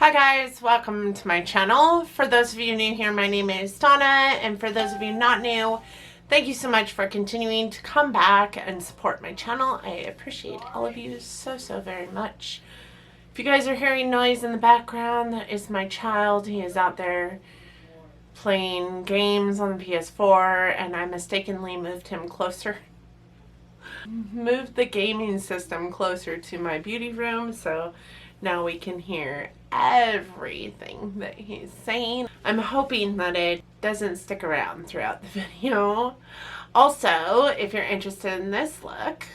Hi guys, welcome to my channel. For those of you new here, my name is Donna, and for those of you not new, thank you so much for continuing to come back and support my channel. I appreciate all of you so very much. If you guys are hearing noise in the background, that is my child. He is out there playing games on the PS4, and I mistakenly moved him closer. Moved the gaming system closer to my beauty room, so now we can hear everything that he's saying. I'm hoping that it doesn't stick around throughout the video. Also, if you're interested in this look,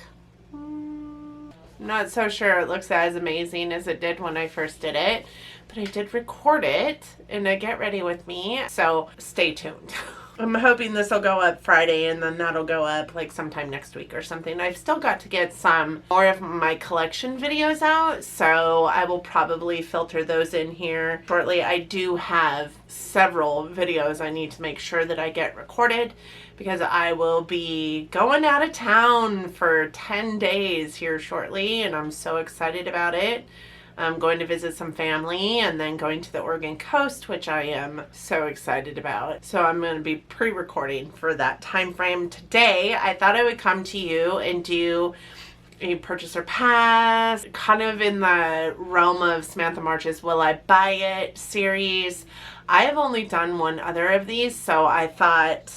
I'm not so sure it looks as amazing as it did when I first did it, but I did record it in a get ready with me, so stay tuned. I'm hoping this will go up Friday and then that'll go up like sometime next week or something. I've still got to get some more of my collection videos out, so I will probably filter those in here shortly. I do have several videos I need to make sure that I get recorded because I will be going out of town for 10 days here shortly, and I'm so excited about it. I'm going to visit some family and then going to the Oregon coast, which I am so excited about. So I'm going to be pre-recording for that time frame. Today, I thought I would come to you and do a purchaser pass, kind of in the realm of Samantha March's Will I Buy It series. I have only done one other of these, so I thought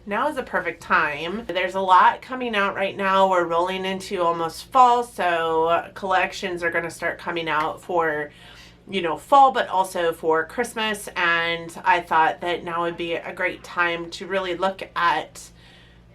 now is a perfect time. There's a lot coming out right now. We're rolling into almost fall, so collections are going to start coming out for, you know, fall, but also for Christmas. And I thought that now would be a great time to really look at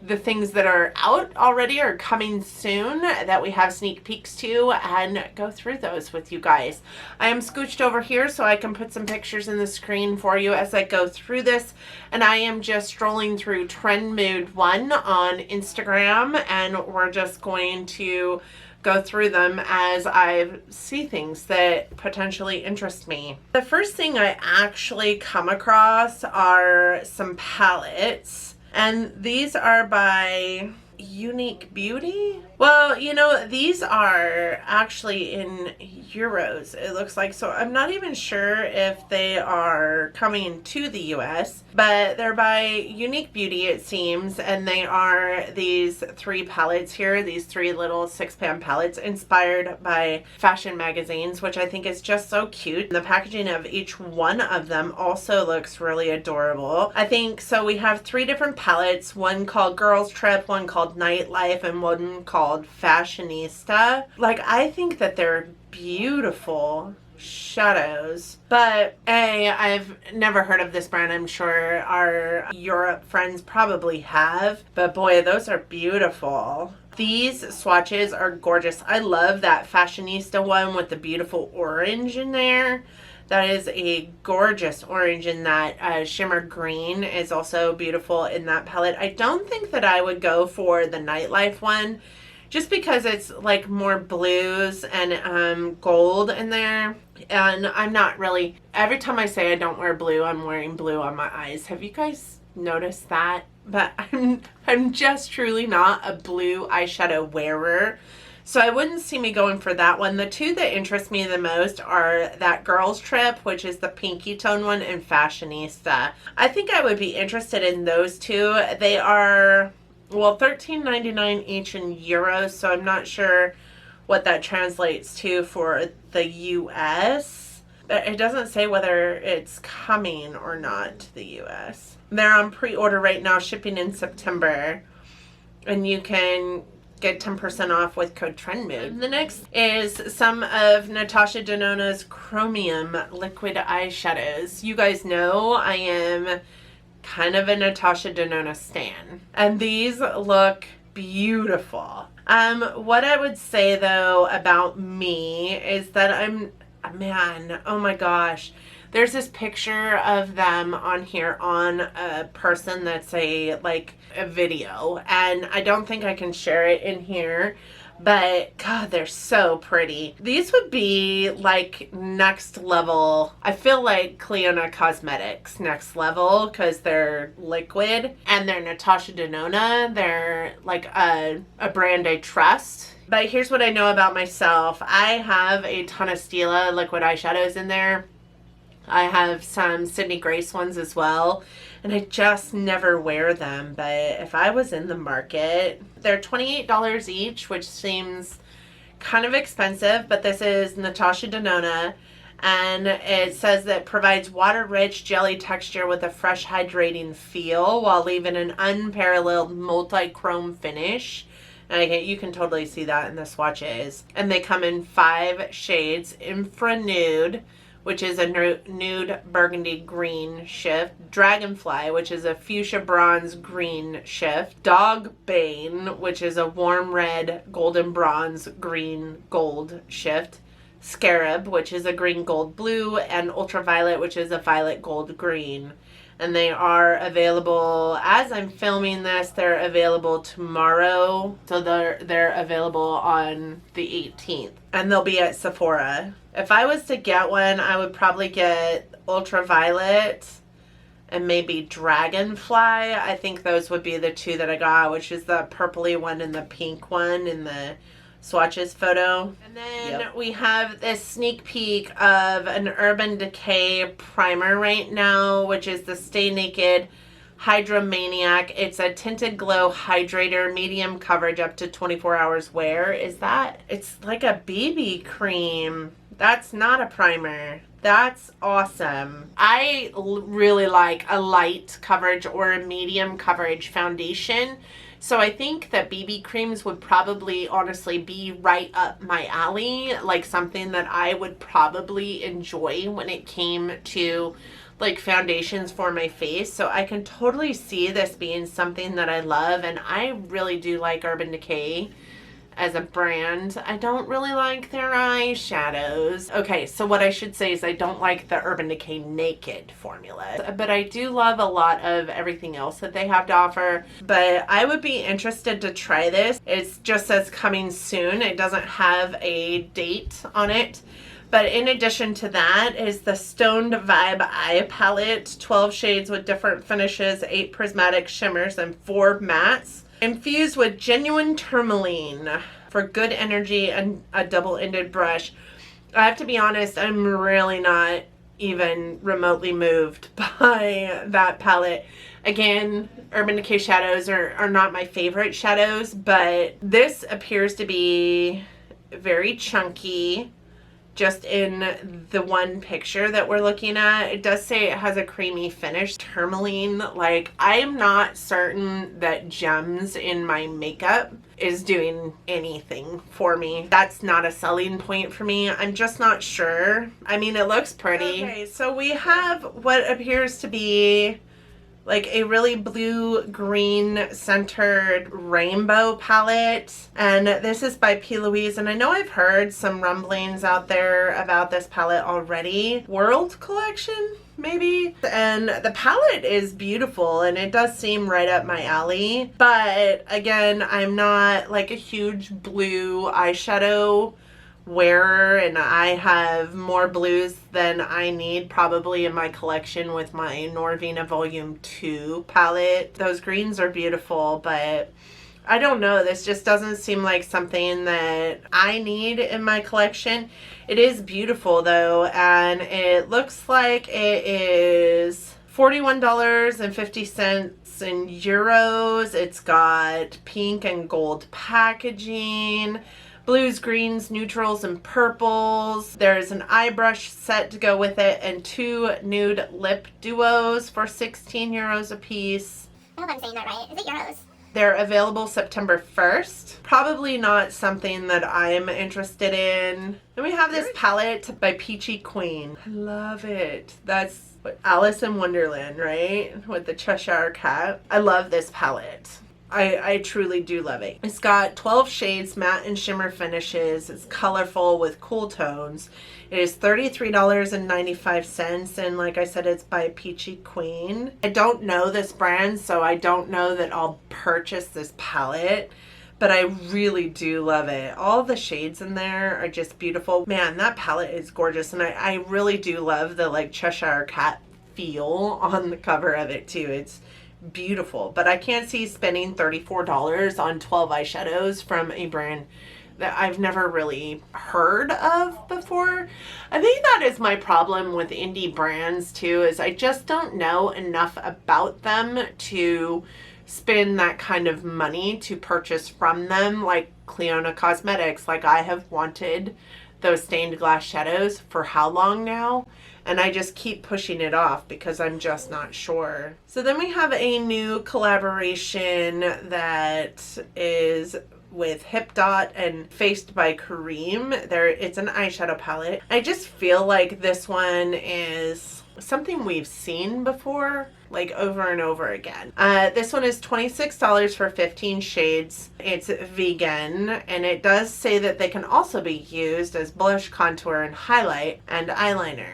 the things that are out already or coming soon that we have sneak peeks to and go through those with you guys. I am scooched over here so I can put some pictures in the screen for you as I go through this, and I am just strolling through Trend Mood 1 on Instagram, and we're just going to go through them as I see things that potentially interest me. The first thing I actually come across are some palettes. And these are by Unique Beauty. Well, you know, these are actually in euros, it looks like. So I'm not even sure if they are coming to the US, but they're by Unique Beauty, it seems. And they are these three palettes here, these three little 6-pan palettes inspired by fashion magazines, which I think is just so cute. The packaging of each one of them also looks really adorable. I think, so we have three different palettes, one called Girls Trip, one called Nightlife, and one called Fashionista. Like, I think that they're beautiful shadows, but I've never heard of this brand. I'm sure our Europe friends probably have, but boy, those are beautiful. These swatches are gorgeous. I love that Fashionista one with the beautiful orange in there. That is a gorgeous orange, and that shimmer green is also beautiful in that palette. I don't think that I would go for the Nightlife one just because it's like more blues and gold in there. And I'm not really, every time I say I don't wear blue, I'm wearing blue on my eyes. Have you guys noticed that? But I'm just truly not a blue eyeshadow wearer. So I wouldn't see me going for that one. The two that interest me the most are that Girls Trip, which is the pinky tone one, and Fashionista. I think I would be interested in those two. They are, well, $13.99 each in euros, so I'm not sure what that translates to for the US. But it doesn't say whether it's coming or not to the US. They're on pre-order right now, shipping in September, and you can get 10% off with code TRENDMOOD. The next is some of Natasha Denona's Chromium liquid eyeshadows. You guys know I am kind of a Natasha Denona stan, and these look beautiful. What I would say though about me is that man, oh my gosh, there's this picture of them on here on a person that's a video, and I don't think I can share it in here, but God, they're so pretty. These would be like next level. I feel like Clionadh Cosmetics next level because they're liquid and they're Natasha Denona. They're like a brand I trust. But here's what I know about myself. I have a ton of Stila liquid eyeshadows in there. I have some Sydney Grace ones as well, and I just never wear them. But if I was in the market, they're $28 each, which seems kind of expensive, but this is Natasha Denona, and it says that it provides water-rich jelly texture with a fresh, hydrating feel while leaving an unparalleled multi-chrome finish. And you can totally see that in the swatches. And they come in 5 shades. Infra Nude, which is a nude burgundy green shift. Dragonfly, which is a fuchsia bronze green shift. Dog Bane, which is a warm red golden bronze green gold shift. Scarab, which is a green gold blue. And Ultraviolet, which is a violet gold green. And they are available, as I'm filming this, they're available tomorrow. So they're available on the 18th. And they'll be at Sephora. If I was to get one, I would probably get Ultraviolet and maybe Dragonfly. I think those would be the 2 that I got, which is the purpley one and the pink one in the swatches photo. And then we have this sneak peek of an Urban Decay primer right now, which is the Stay Naked Hydromaniac. It's a tinted glow hydrator, medium coverage up to 24 hours wear. Is that? It's like a BB cream. That's not a primer. That's awesome. I really like a light coverage or a medium coverage foundation. So I think that BB creams would probably honestly be right up my alley, like something that I would probably enjoy when it came to like foundations for my face. So I can totally see this being something that I love, and I really do like Urban Decay as a brand. I don't really like their eyeshadows. Okay, so what I should say is I don't like the Urban Decay Naked formula, but I do love a lot of everything else that they have to offer. But I would be interested to try this. It just says coming soon. It doesn't have a date on it. But in addition to that is the Stoned Vibe Eye Palette. 12 shades with different finishes, 8 prismatic shimmers, and 4 mattes. Infused with genuine tourmaline for good energy and a double-ended brush. I have to be honest, I'm really not even remotely moved by that palette. Again, Urban Decay shadows are not my favorite shadows, but this appears to be very chunky. Just in the one picture that we're looking at, it does say it has a creamy finish. Tourmaline, like, I am not certain that gems in my makeup is doing anything for me. That's not a selling point for me. I'm just not sure. I mean, it looks pretty. Okay, so we have what appears to be like a really blue-green centered rainbow palette. And this is by P. Louise. And I know I've heard some rumblings out there about this palette already. World Collection, maybe? And the palette is beautiful and it does seem right up my alley. But again, I'm not like a huge blue eyeshadow wearer, and I have more blues than I need probably in my collection with my Norvina Volume 2 palette. Those greens are beautiful, but I don't know, this just doesn't seem like something that I need in my collection. It is beautiful though, and it looks like it is $41.50 in euros. It's got pink and gold packaging. Blues, greens, neutrals, and purples. There's an eye brush set to go with it and 2 nude lip duos for 16 euros a piece. I hope I'm saying that right. Is it euros? They're available September 1st. Probably not something that I'm interested in. Then we have this palette by Peachy Queen. I love it. That's Alice in Wonderland, right? With the Cheshire Cat. I love this palette. I truly do love it. It's got 12 shades, matte and shimmer finishes. It's colorful with cool tones. It is $33.95, and like I said, it's by Peachy Queen. I don't know this brand, so I don't know that I'll purchase this palette, but I really do love it. All the shades in there are just beautiful. Man, that palette is gorgeous, and I really do love the like Cheshire Cat feel on the cover of it too. It's beautiful, but I can't see spending $34 on 12 eyeshadows from a brand that I've never really heard of before. I think that is my problem with indie brands too, is I just don't know enough about them to spend that kind of money to purchase from them, like Cleona Cosmetics. Like, I have wanted those stained glass shadows for how long now? And I just keep pushing it off because I'm just not sure. So then we have a new collaboration that is with Hip Dot and Faced by Kareem. It's an eyeshadow palette. I just feel like this one is something we've seen before, like over and over again. This one is $26 for 15 shades. It's vegan, and it does say that they can also be used as blush, contour, and highlight, and eyeliner.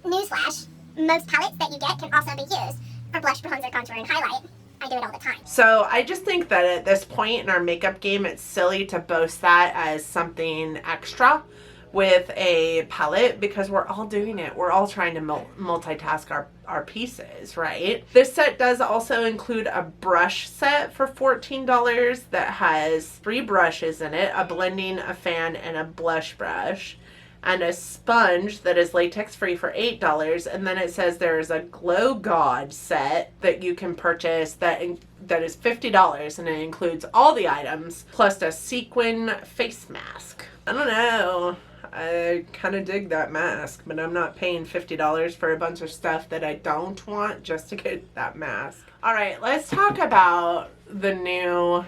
Newsflash, most palettes that you get can also be used for blush, bronzer, contour, and highlight. I do it all the time. So I just think that at this point in our makeup game, it's silly to boast that as something extra with a palette, because we're all doing it. We're all trying to multitask our pieces, right? This set does also include a brush set for $14 that has 3 brushes in it, a blending, a fan, and a blush brush, and a sponge that is latex free for $8. And then it says there's a Glow God set that you can purchase that is $50, and it includes all the items plus a sequin face mask. I don't know. I kind of dig that mask, but I'm not paying $50 for a bunch of stuff that I don't want just to get that mask. All right, let's talk about the new,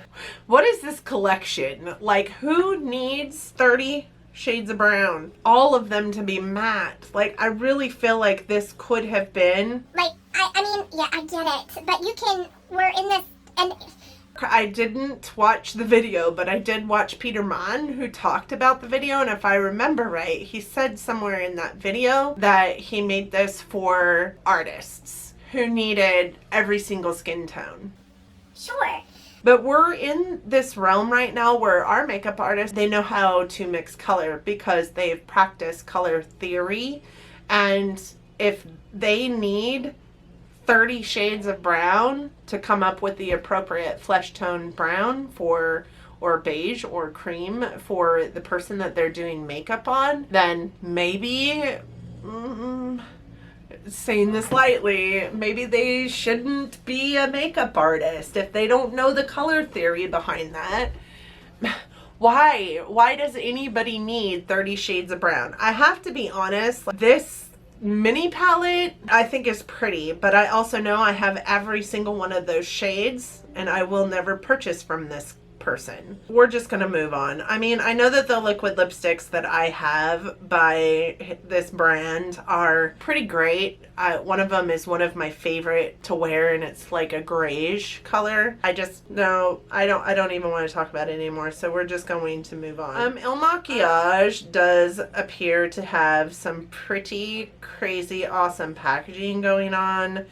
what is this collection? Like, who needs 30 shades of brown? All of them to be matte. Like, I really feel like this could have been. Like, I mean, yeah, I get it, but we're in this, and I didn't watch the video, but I did watch Peter Mann, who talked about the video, and if I remember right, he said somewhere in that video that he made this for artists who needed every single skin tone. Sure. But we're in this realm right now where our makeup artists, they know how to mix color because they've practiced color theory, and if they need 30 shades of brown to come up with the appropriate flesh tone brown for, or beige or cream for the person that they're doing makeup on, then maybe, saying this lightly, maybe they shouldn't be a makeup artist if they don't know the color theory behind that. Why does anybody need 30 shades of brown? I have to be honest, this mini palette I think is pretty, but I also know I have every single one of those shades and I will never purchase from this person. We're just gonna move on. I mean, I know that the liquid lipsticks that I have by this brand are pretty great. One of them is one of my favorite to wear, and it's like a grayish color. I don't even want to talk about it anymore, so we're just going to move on. Il Makiage does appear to have some pretty crazy awesome packaging going on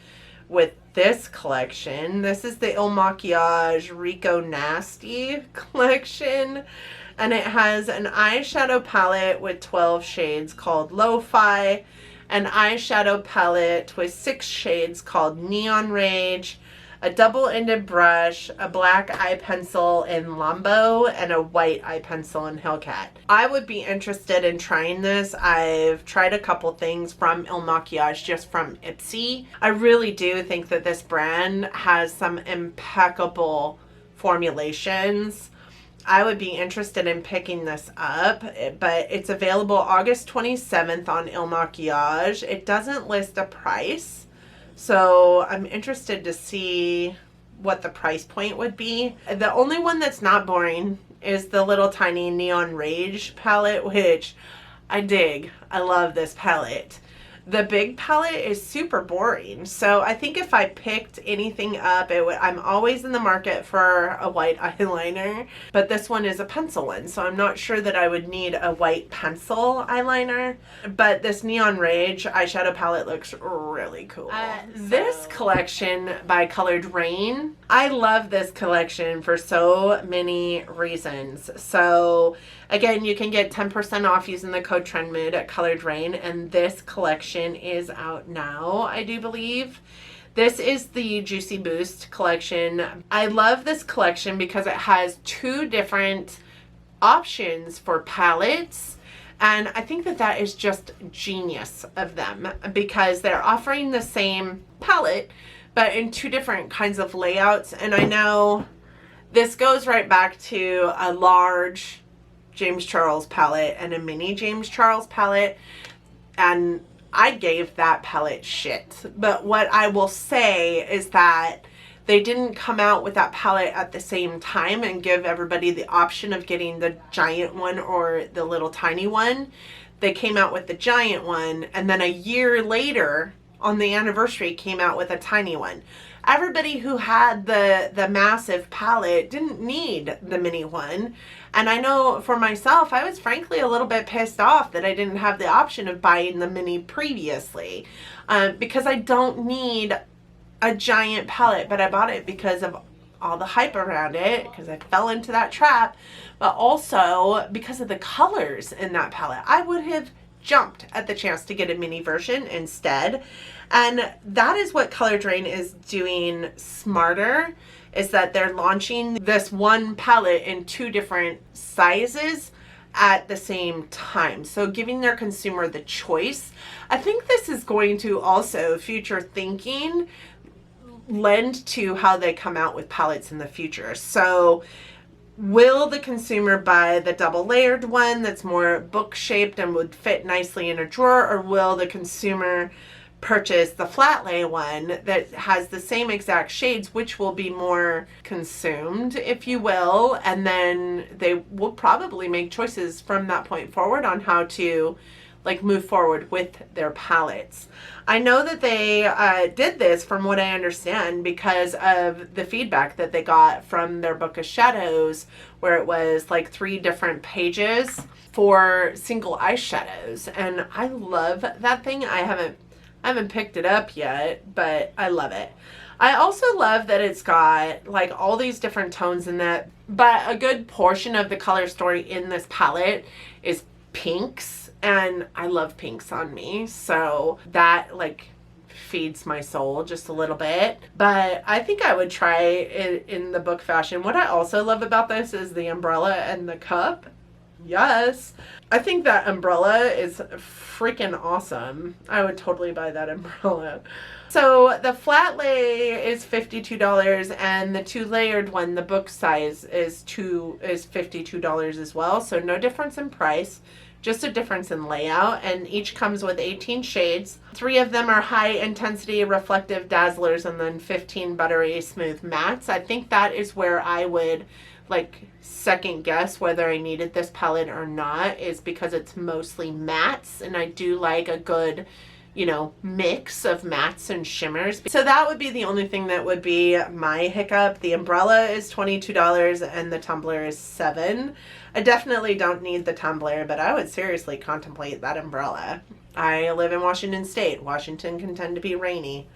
with this collection. This is the Il Makiage Rico Nasty collection, and it has an eyeshadow palette with 12 shades called Lo-Fi, an eyeshadow palette with 6 shades called Neon Rage, a double-ended brush, a black eye pencil in Lambo, and a white eye pencil in Hellcat. I would be interested in trying this. I've tried a couple things from Il Makiage just from Ipsy. I really do think that this brand has some impeccable formulations. I would be interested in picking this up, but it's available August 27th on Il Makiage. It doesn't list a price, so I'm interested to see what the price point would be. The only one that's not boring is the little tiny Neon Rage palette, which I dig. I love this palette. The big palette is super boring, so I think if I picked anything up, I'm always in the market for a white eyeliner, but this one is a pencil one, so I'm not sure that I would need a white pencil eyeliner, but this Neon Rage eyeshadow palette looks really cool. This collection by Colored Rain, I love this collection for so many reasons. So again, you can get 10% off using the code TRENDMOOD at Colored Rain, and this collection is out now, I do believe. This is the Juicy Boost collection. I love this collection because it has 2 different options for palettes. And I think that that is just genius of them, because they're offering the same palette, but in two different kinds of layouts. And I know this goes right back to a large James Charles palette and a mini James Charles palette. And I gave that palette shit. But what I will say is that they didn't come out with that palette at the same time and give everybody the option of getting the giant one or the little tiny one. They came out with the giant one, and then a year later on the anniversary came out with a tiny one. Everybody who had the massive palette didn't need the mini one. And I know for myself, I was frankly a little bit pissed off that I didn't have the option of buying the mini previously, because I don't need a giant palette, but I bought it because of all the hype around it, because I fell into that trap, but also because of the colors in that palette. I would have jumped at the chance to get a mini version instead. And that is what Color Drain is doing smarter, is that they're launching this one palette in two different sizes at the same time. So giving their consumer the choice. I think this is going to also, future thinking, lend to how they come out with palettes in the future. So will the consumer buy the double layered one that's more book shaped and would fit nicely in a drawer, or will the consumer purchase the flat lay one that has the same exact shades, which will be more consumed, if you will, and then they will probably make choices from that point forward on how to like move forward with their palettes. I know that they did this, from what I understand, because of the feedback that they got from their Book of Shadows, where it was like 3 different pages for single eyeshadows. And I love that thing. I haven't picked it up yet, but I love it. I also love that it's got like all these different tones in that, but a good portion of the color story in this palette is pinks. And I love pinks on me, so that like feeds my soul just a little bit. But I think I would try it in the book fashion. What I also love about this is the umbrella and the cup. Yes. I think that umbrella is freaking awesome. I would totally buy that umbrella. So the flat lay is $52, and the 2-layered one, the book size, is $52 as well. So no difference in price. Just a difference in layout, and each comes with 18 shades. 3 of them are high intensity reflective dazzlers, and then 15 buttery smooth mattes. I think that is where I would like second guess whether I needed this palette or not, is because it's mostly mattes, and I do like a good, you know, mix of mattes and shimmers. So that would be the only thing that would be my hiccup. The umbrella is $22 and the tumbler is $7. I definitely don't need the tumbler, but I would seriously contemplate that umbrella. I live in Washington State. Washington can tend to be rainy.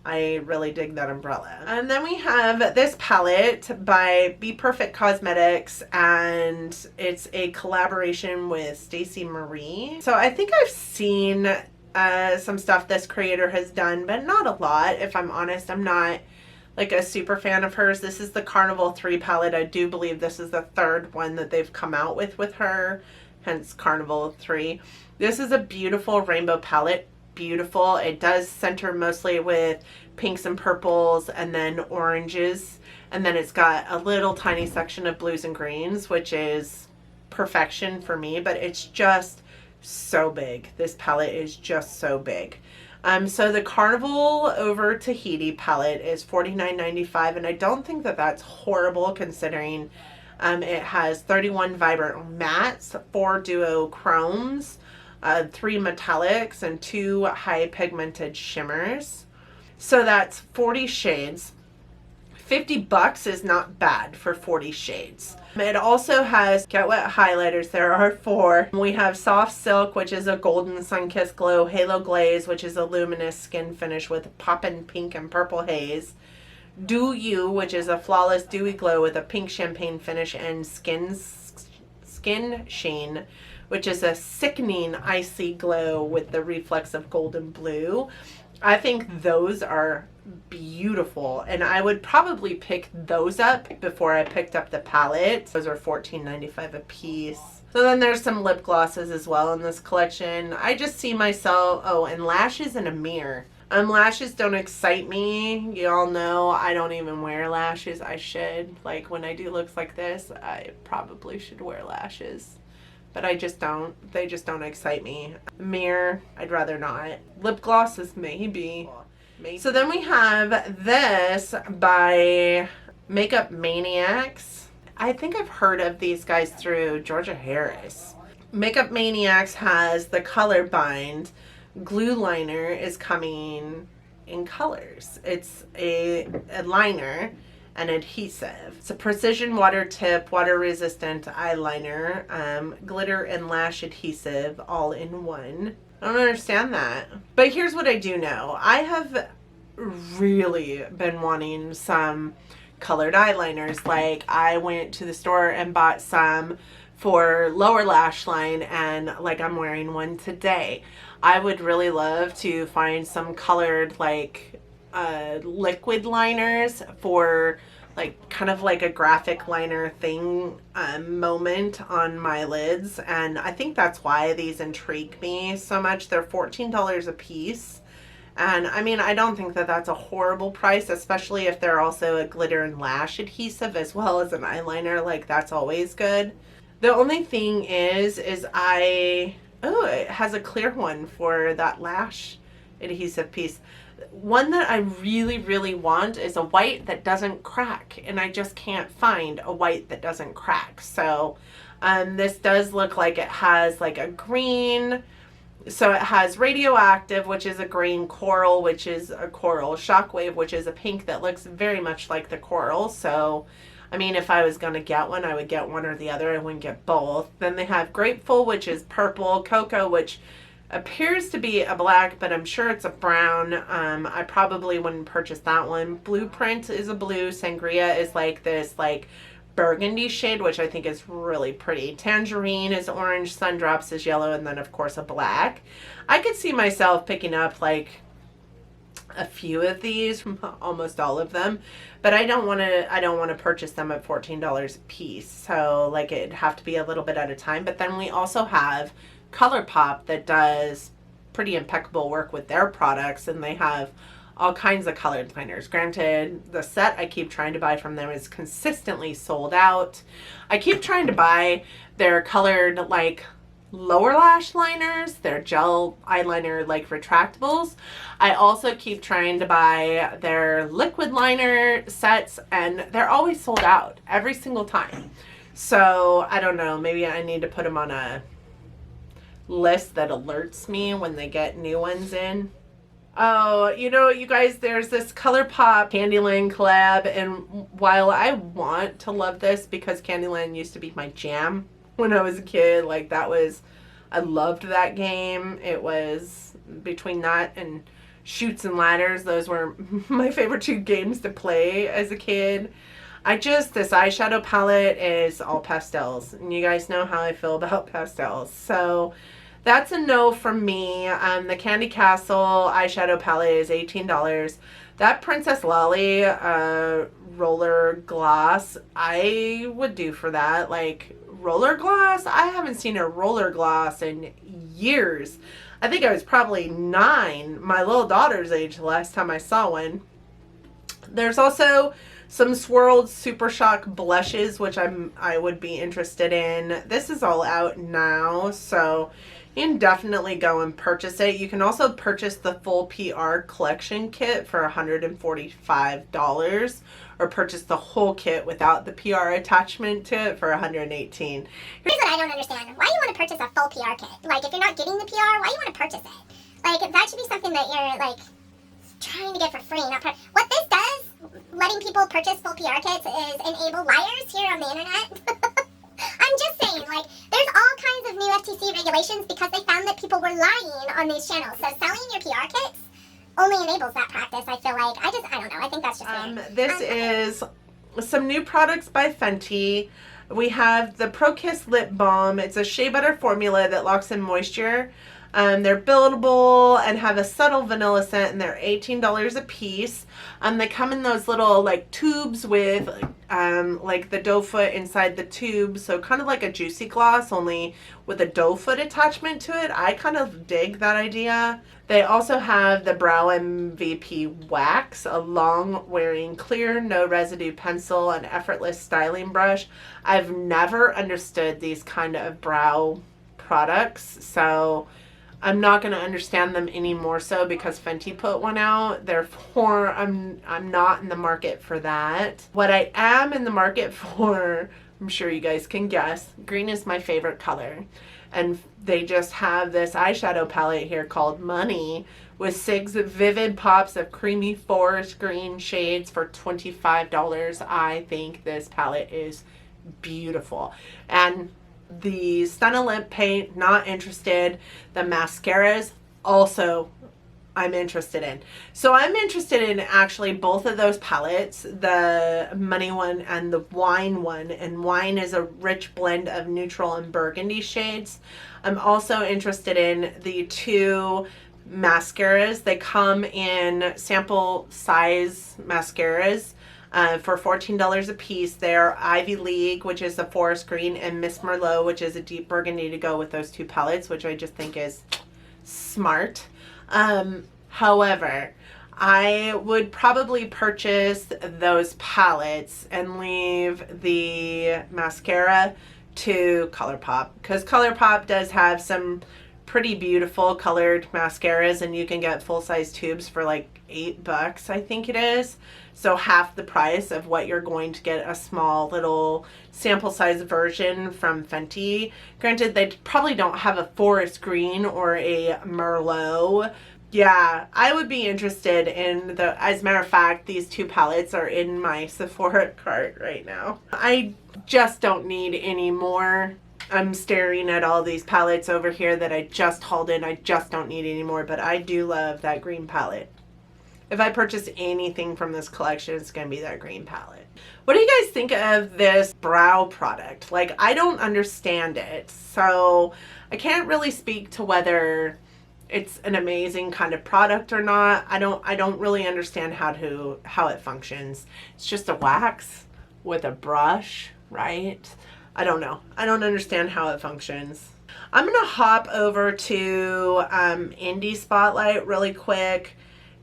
I really dig that umbrella. And then we have this palette by Be Perfect Cosmetics, and it's a collaboration with Stacey Marie. So I think I've seen some stuff this creator has done, but not a lot. If I'm honest, I'm not like a super fan of hers. This is the Carnival 3 palette. I do believe this is the 3rd one that they've come out with her, hence Carnival 3. This is a beautiful rainbow palette. Beautiful. It does center mostly with pinks and purples and then oranges, and then it's got a little tiny section of blues and greens, which is perfection for me, but it's just so big. This palette is just so big. So the Carnival over Tahiti palette is $49.95, and I don't think that that's horrible considering it has 31 vibrant mattes, 4 duo chromes, 3 metallics, and 2 high pigmented shimmers. So that's 40 shades. $50 is not bad for 40 shades. It also has Get Wet highlighters. There are 4. We have Soft Silk, which is a golden sun-kissed glow. Halo Glaze, which is a luminous skin finish with poppin' pink and purple haze. Do You, which is a flawless dewy glow with a pink champagne finish and skin sheen which is a sickening icy glow with the reflex of golden blue. I think those are beautiful, and I would probably pick those up before I picked up the palette. Those are $14.95 a piece. So then there's some lip glosses as well in this collection. I just see myself, oh, and lashes and a mirror. Lashes don't excite me. You all know I don't even wear lashes. I should. Like, when I do looks like this, I probably should wear lashes. But I just don't. They just don't excite me. Mirror, I'd rather not. Lip glosses, maybe. So then we have this by Makeup Maniacs. I think I've heard of these guys through Georgia Harris. Makeup Maniacs has the Color Bind. Glue liner is coming in colors. It's a liner and adhesive. It's a precision water tip, water resistant eyeliner, glitter and lash adhesive all in one. I don't understand that. But here's what I do know. I have really been wanting some colored eyeliners. Like, I went to the store and bought some for lower lash line, and like I'm wearing one today. I would really love to find some colored like liquid liners for like kind of like a graphic liner thing moment on my lids, and I think that's why these intrigue me so much. They're $14 a piece, and I mean, I don't think that that's a horrible price, especially if they're also a glitter and lash adhesive as well as an eyeliner. Like, that's always good. The only thing is it has a clear one for that lash adhesive piece. One that I really, really want is a white that doesn't crack, and I just can't find a white that doesn't crack. So this does look like it has like a green. So it has radioactive, which is a green, coral, which is a coral, shockwave, which is a pink that looks very much like the coral. So I mean, if I was going to get one, I would get one or the other. I wouldn't get both. Then they have Grateful, which is purple, Cocoa, which appears to be a black, but I'm sure it's a brown. I probably wouldn't purchase that one. Blueprint is a blue. Sangria is like this like burgundy shade, which I think is really pretty. Tangerine is orange. Sundrops is yellow. And then, of course, a black. I could see myself picking up like a few of these, almost all of them, but I don't want to purchase them at $14 a piece. So like, it'd have to be a little bit at a time. But then we also have Colourpop that does pretty impeccable work with their products, and they have all kinds of colored liners. Granted, the set I keep trying to buy from them is consistently sold out. I keep trying to buy their colored like lower lash liners, their gel eyeliner like retractables. I also keep trying to buy their liquid liner sets, and they're always sold out every single time. So I don't know, maybe I need to put them on a list that alerts me when they get new ones in. Oh, you know, you guys, there's this Colourpop Candyland collab, and while I want to love this because Candyland used to be my jam when I was a kid, like I loved that game. It was between that and Chutes and Ladders. Those were my favorite two games to play as a kid. This eyeshadow palette is all pastels, and you guys know how I feel about pastels. So that's a no from me. The Candy Castle eyeshadow palette is $18. That Princess Lolly roller gloss, I would do for that. Like, roller gloss? I haven't seen a roller gloss in years. I think I was probably 9, my little daughter's age, the last time I saw one. There's also some swirled Super Shock blushes, which I would be interested in. This is all out now, so you can definitely go and purchase it. You can also purchase the full PR collection kit for $145, or purchase the whole kit without the PR attachment to it for $118. Here's what I don't understand. Why do you want to purchase a full PR kit? Like, if you're not getting the PR, why do you want to purchase it? Like, that should be something that you're, like, trying to get for free. What this does, letting people purchase full PR kits, is enable liars here on the internet. I'm just saying, like, there's all kinds of new FTC regulations because they found that people were lying on these channels. So selling your PR kits only enables that practice, I feel like. I don't know. I think that's just weird. This is some new products by Fenty. We have the Pro Kiss Lip Balm. It's a shea butter formula that locks in moisture. They're buildable and have a subtle vanilla scent, and they're $18 a piece. They come in those little like tubes with like the doe foot inside the tube, so kind of like a juicy gloss, only with a doe foot attachment to it. I kind of dig that idea. They also have the Brow MVP Wax, a long-wearing clear, no residue pencil and effortless styling brush. I've never understood these kind of brow products, so I'm not going to understand them any more so because Fenty put one out. Therefore, I'm not in the market for that. What I am in the market for, I'm sure you guys can guess, green is my favorite color. And they just have this eyeshadow palette here called Money with 6 vivid pops of creamy forest green shades for $25. I think this palette is beautiful. And the Stunna Lip Paint, not interested. The mascaras, also I'm interested in. So I'm interested in actually both of those palettes, the Money one and the Wine one. And Wine is a rich blend of neutral and burgundy shades. I'm also interested in the 2 mascaras. They come in sample size mascaras. For $14 a piece. They're Ivy League, which is the forest green, and Miss Merlot, which is a deep burgundy, to go with those 2 palettes, which I just think is smart. However, I would probably purchase those palettes and leave the mascara to Colourpop, because Colourpop does have some pretty beautiful colored mascaras, and you can get full-size tubes for like $8, I think it is. So half the price of what you're going to get a small little sample size version from Fenty. Granted, they probably don't have a forest green or a Merlot. Yeah, I would be interested in the, as a matter of fact, these 2 palettes are in my Sephora cart right now. I just don't need any more. I'm staring at all these palettes over here that I just hauled in. I just don't need any more, but I do love that green palette. If I purchase anything from this collection, it's going to be that green palette. What do you guys think of this brow product? Like, I don't understand it, so I can't really speak to whether it's an amazing kind of product or not. I don't really understand how it functions. It's just a wax with a brush, right? I don't know. I don't understand how it functions. I'm going to hop over to Indie Spotlight really quick,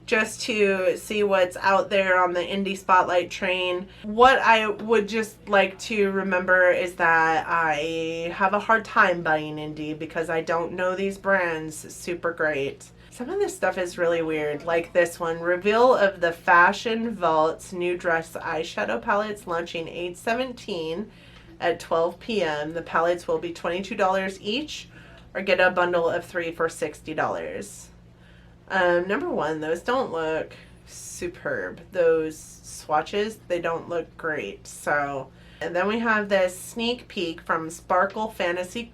just to see what's out there on the Indie Spotlight train. What I would just like to remember is that I have a hard time buying Indie because I don't know these brands super great. Some of this stuff is really weird, like this one. Reveal of the Fashion Vault's new dress eyeshadow palettes launching 8/17 at 12 p.m. The palettes will be $22 each, or get a bundle of 3 for $60. Number one, those don't look superb. Those swatches, they don't look great. So, and then we have this sneak peek from Sparkle Fantasy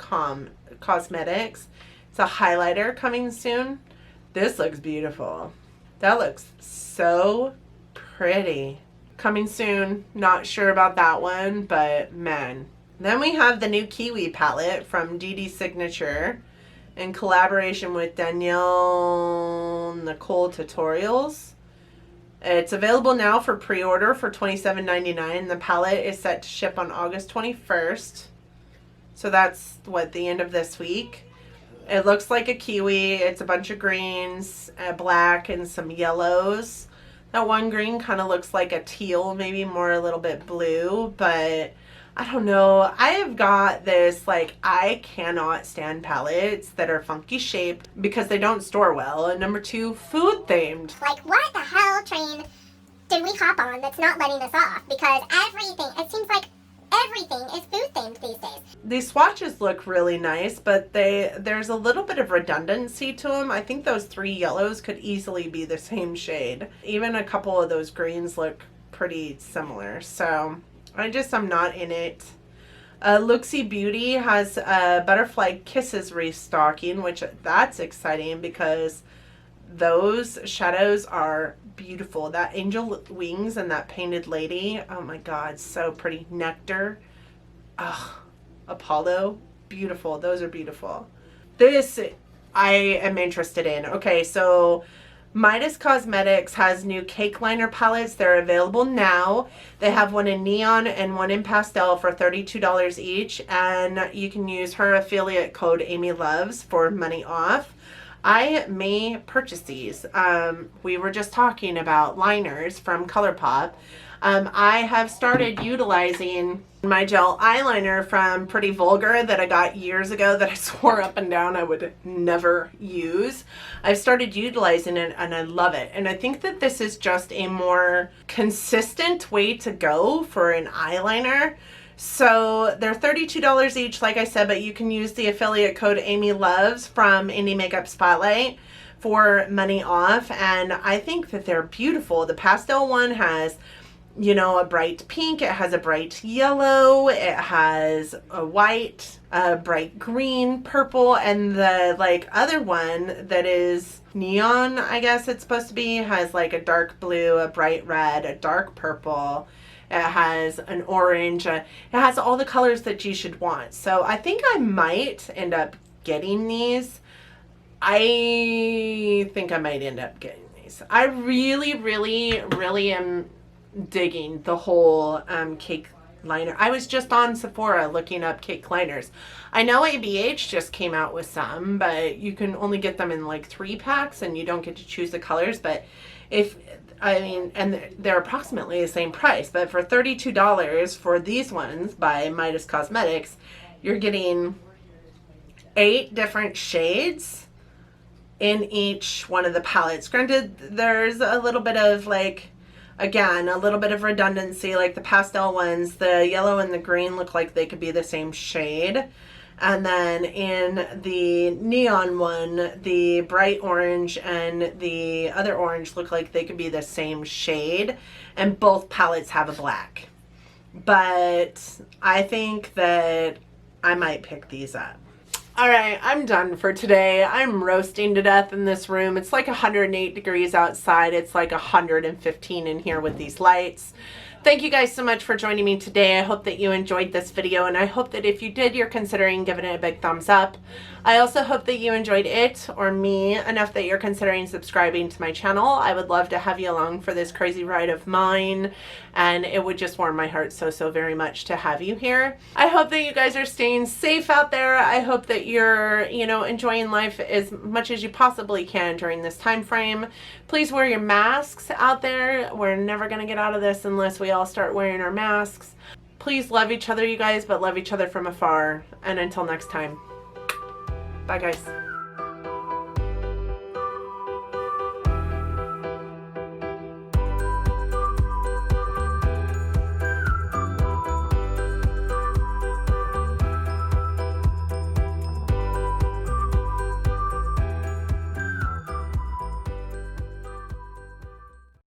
Cosmetics. It's a highlighter coming soon. This looks beautiful. That looks so pretty. Coming soon. Not sure about that one, but man. Then we have the new Kiwi palette from DD Signature in collaboration with Danielle Nicole Tutorials. It's available now for pre-order for $27.99. The palette is set to ship on August 21st. So that's the end of this week. It looks like a kiwi. It's a bunch of greens, a black, and some yellows. That one green kind of looks like a teal, maybe more a little bit blue, but I don't know. I have got this, like, I cannot stand palettes that are funky shaped because they don't store well. And number two, food themed. Like, what the hell train did we hop on that's not letting us off? Because everything, it seems like everything is food themed these days. These swatches look really nice, but there's a little bit of redundancy to them. I think those 3 yellows could easily be the same shade. Even a couple of those greens look pretty similar. So I'm not in it. Luxie Beauty has Butterfly Kisses restocking, which that's exciting because those shadows are beautiful. That angel wings and that painted lady, oh my god, so pretty. Nectar, Ugh, Apollo, beautiful. Those are beautiful. This I am interested in. Okay, so Midas Cosmetics has new cake liner palettes. They're available now. They have one in neon and one in pastel for $32 each, and you can use her affiliate code AmyLoves for money off. I may purchase these. We were just talking about liners from Colourpop. I have started utilizing my gel eyeliner from Pretty Vulgar that I got years ago that I swore up and down I would never use. I've started utilizing it and I love it. And I think that this is just a more consistent way to go for an eyeliner. So they're $32 each, like I said, but you can use the affiliate code AmyLoves from Indie Makeup Spotlight for money off. And I think that they're beautiful. The pastel one has, you know, a bright pink, it has a bright yellow, it has a white, a bright green, purple, and the like other one that is neon, I guess it's supposed to be, has like a dark blue, a bright red, a dark purple. It has an orange. It has all the colors that you should want. So I think I might end up getting these. I think I might end up getting these. I really, really, really am digging the whole cake liner. I was just on Sephora looking up cake liners. I know ABH just came out with some, but you can only get them in like 3-packs and you don't get to choose the colors. But and they're approximately the same price, but for $32 for these ones by Midas Cosmetics, you're getting 8 different shades in each one of the palettes. Granted, there's a little bit of like, again, a little bit of redundancy, like the pastel ones, the yellow and the green look like they could be the same shade. And then in the neon one, the bright orange and the other orange look like they could be the same shade. And both palettes have a black. But I think that I might pick these up. All right, I'm done for today. I'm roasting to death in this room. It's like 108 degrees outside. It's like 115 in here with these lights. Thank you guys so much for joining me today. I hope that you enjoyed this video, and I hope that if you did, you're considering giving it a big thumbs up. I also hope that you enjoyed it or me enough that you're considering subscribing to my channel. I would love to have you along for this crazy ride of mine, and it would just warm my heart so, so very much to have you here. I hope that you guys are staying safe out there. I hope that you're, you know, enjoying life as much as you possibly can during this time frame. Please wear your masks out there. We're never going to get out of this unless we all start wearing our masks. Please love each other, you guys, but love each other from afar. And until next time. Bye, guys.